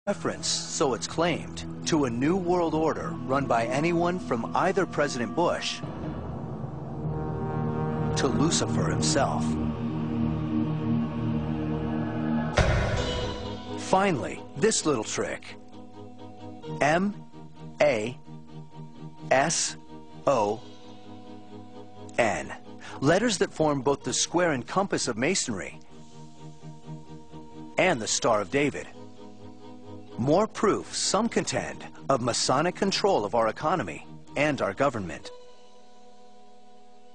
reference, so it's claimed, to a new world order run by anyone from either President Bush to Lucifer himself. Finally, this little trick. M-A-S-O-N. Letters that form both the square and compass of Masonry and the Star of David. More proof, some contend, of Masonic control of our economy and our government.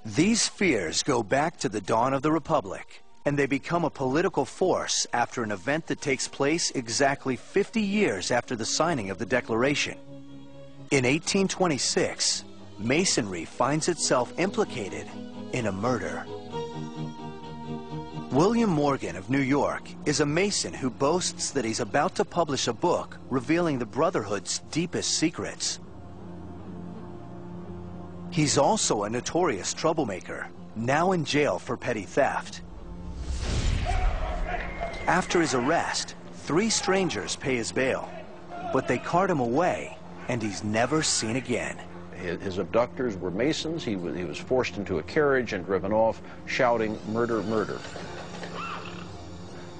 These fears go back to the dawn of the Republic, and they become a political force after an event that takes place exactly 50 years after the signing of the Declaration. In 1826, Masonry finds itself implicated in a murder. William Morgan of New York is a Mason who boasts that he's about to publish a book revealing the Brotherhood's deepest secrets. He's also a notorious troublemaker, now in jail for petty theft. After his arrest, 3 strangers pay his bail, but they cart him away, and he's never seen again. His abductors were Masons. He was forced into a carriage and driven off, shouting, "Murder, murder."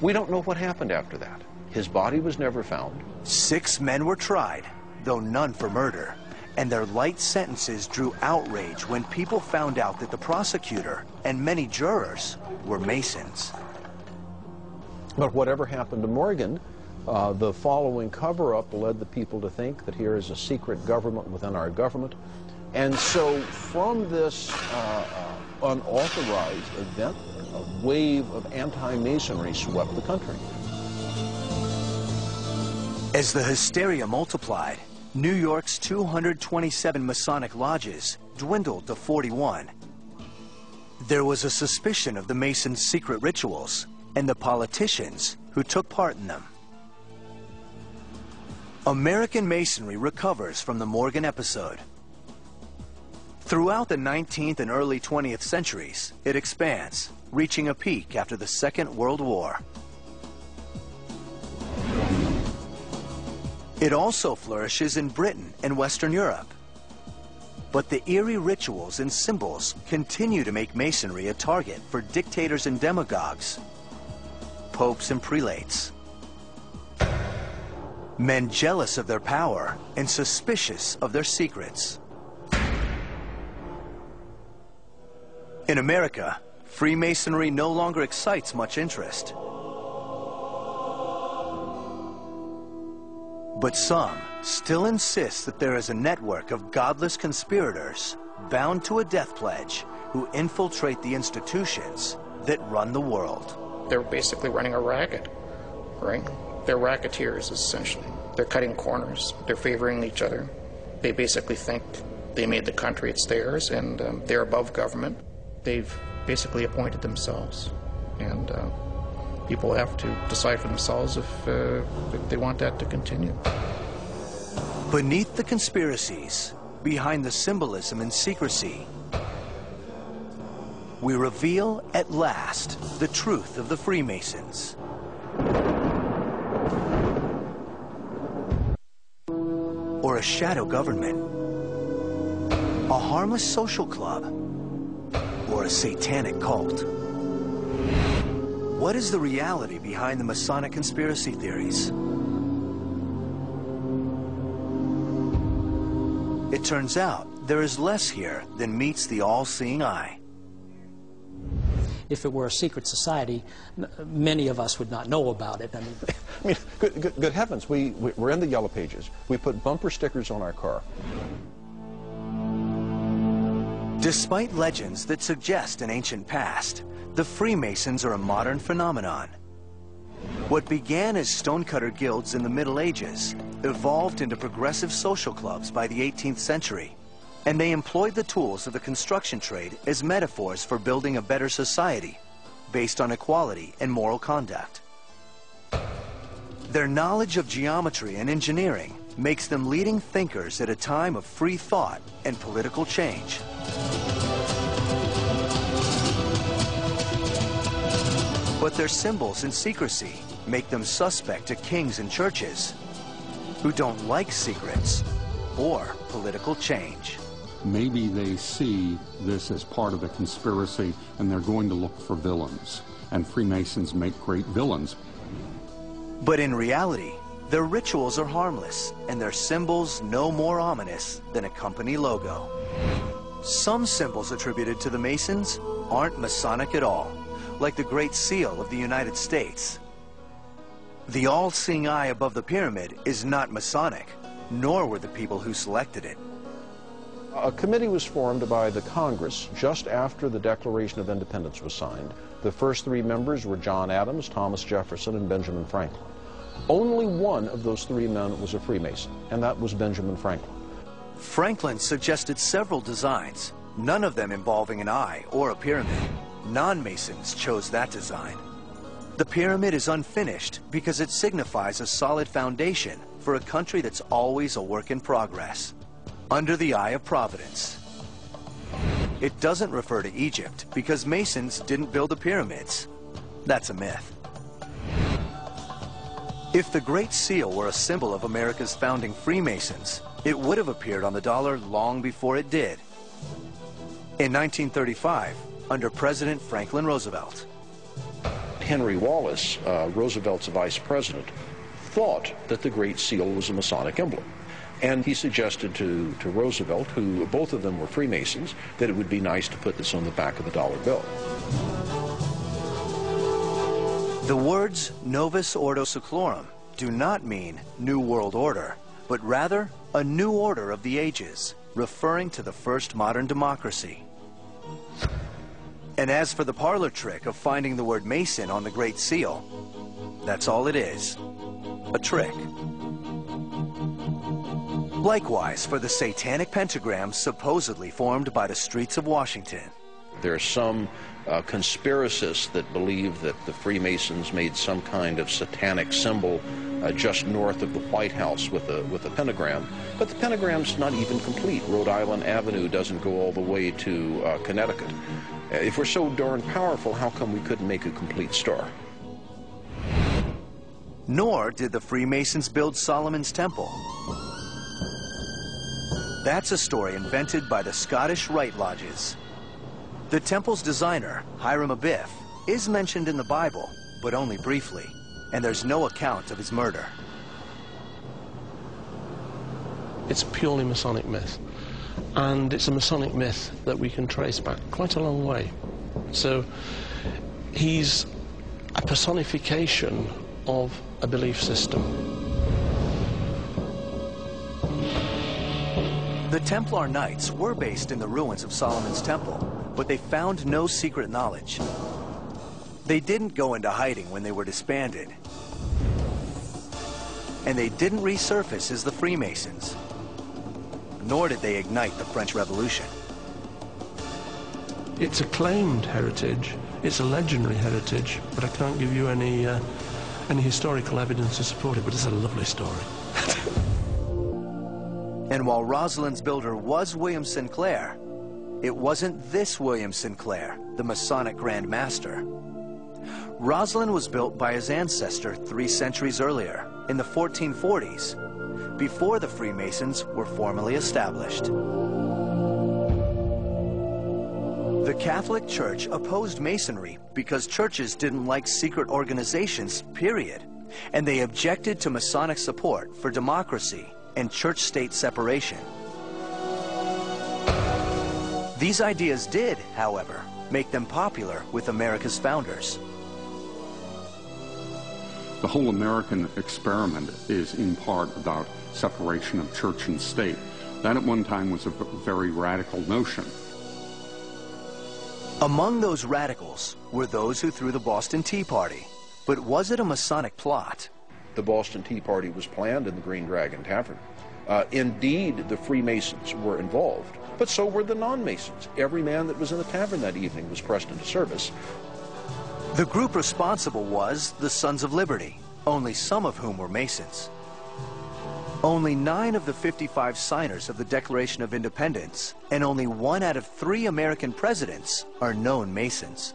We don't know what happened after that. His body was never found. 6 men were tried, though none for murder, and their light sentences drew outrage when people found out that the prosecutor and many jurors were Masons. But whatever happened to Morgan, the following cover-up led the people to think that here is a secret government within our government. And so from this unauthorized event, a wave of anti-Masonry swept the country. As the hysteria multiplied, New York's 227 Masonic lodges dwindled to 41. There was a suspicion of the Masons' secret rituals and the politicians who took part in them. American Masonry recovers from the Morgan episode. Throughout the 19th and early 20th centuries, it expands, reaching a peak after the Second World War. It also flourishes in Britain and Western Europe. But the eerie rituals and symbols continue to make Masonry a target for dictators and demagogues, popes and prelates, men jealous of their power and suspicious of their secrets. In America, Freemasonry no longer excites much interest. But some still insist that there is a network of godless conspirators bound to a death pledge who infiltrate the institutions that run the world. They're basically running a racket, right? They're racketeers, essentially. They're cutting corners. They're favoring each other. They basically think they made the country, it's theirs, and they're above government. They've basically appointed themselves, and people have to decide for themselves if they want that to continue. Beneath the conspiracies, behind the symbolism and secrecy, we reveal at last the truth of the Freemasons. Or a shadow government, a harmless social club, or a satanic cult. What is the reality behind the Masonic conspiracy theories? It turns out there is less here than meets the all-seeing eye. If it were a secret society, many of us would not know about it. I mean, good heavens, we're in the Yellow Pages. We put bumper stickers on our car. Despite legends that suggest an ancient past, the Freemasons are a modern phenomenon. What began as stonecutter guilds in the Middle Ages evolved into progressive social clubs by the 18th century, and they employed the tools of the construction trade as metaphors for building a better society based on equality and moral conduct. Their knowledge of geometry and engineering makes them leading thinkers at a time of free thought and political change. But their symbols and secrecy make them suspect to kings and churches who don't like secrets or political change. Maybe they see this as part of a conspiracy and they're going to look for villains. And Freemasons make great villains. But in reality, their rituals are harmless and their symbols no more ominous than a company logo. Some symbols attributed to the Masons aren't Masonic at all, like the Great Seal of the United States. The all-seeing eye above the pyramid is not Masonic, nor were the people who selected it. A committee was formed by the Congress just after the Declaration of Independence was signed. The first three members were John Adams, Thomas Jefferson, and Benjamin Franklin. Only one of those three men was a Freemason, and that was Benjamin Franklin. Franklin suggested several designs, none of them involving an eye or a pyramid. Non-Masons chose that design. The pyramid is unfinished because it signifies a solid foundation for a country that's always a work in progress, under the eye of Providence. It doesn't refer to Egypt because Masons didn't build the pyramids. That's a myth. If the Great Seal were a symbol of America's founding Freemasons, it would have appeared on the dollar long before it did. In 1935, under President Franklin Roosevelt. Henry Wallace, Roosevelt's vice president, thought that the Great Seal was a Masonic emblem. And he suggested to Roosevelt, who both of them were Freemasons, that it would be nice to put this on the back of the dollar bill. The words Novus Ordo Seclorum do not mean New World Order, but rather a new order of the ages, referring to the first modern democracy. And as for the parlor trick of finding the word Mason on the Great Seal, that's all it is, a trick. Likewise for the satanic pentagram supposedly formed by the streets of Washington. There are some conspiracists that believe that the Freemasons made some kind of satanic symbol just north of the White House with a pentagram, but the pentagram's not even complete. Rhode Island Avenue doesn't go all the way to Connecticut. If we're so darn powerful, how come we couldn't make a complete star? Nor did the Freemasons build Solomon's Temple. That's a story invented by the Scottish Rite Lodges. The temple's designer, Hiram Abiff, is mentioned in the Bible, but only briefly, and there's no account of his murder. It's a purely Masonic myth, and it's a Masonic myth that we can trace back quite a long way. So he's a personification of a belief system. The Templar Knights were based in the ruins of Solomon's Temple, but they found no secret knowledge. They didn't go into hiding when they were disbanded. And they didn't resurface as the Freemasons. Nor did they ignite the French Revolution. It's a claimed heritage, it's a legendary heritage, but I can't give you any historical evidence to support it, but it's a lovely story. And while Rosalind's builder was William Sinclair, it wasn't this William Sinclair, the Masonic Grand Master. Rosalind was built by his ancestor 3 centuries earlier, in the 1440s, before the Freemasons were formally established. The Catholic Church opposed Masonry because churches didn't like secret organizations, period, and they objected to Masonic support for democracy and church-state separation. These ideas did, however, make them popular with America's founders. The whole American experiment is in part about separation of church and state. That at one time was a very radical notion. Among those radicals were those who threw the Boston Tea Party. But was it a Masonic plot? The Boston Tea Party was planned in the Green Dragon Tavern. Indeed, the Freemasons were involved, but so were the non-Masons. Every man that was in the tavern that evening was pressed into service. The group responsible was the Sons of Liberty, only some of whom were Masons. Only 9 of the 55 signers of the Declaration of Independence, and only 1 out of 3 American presidents are known Masons.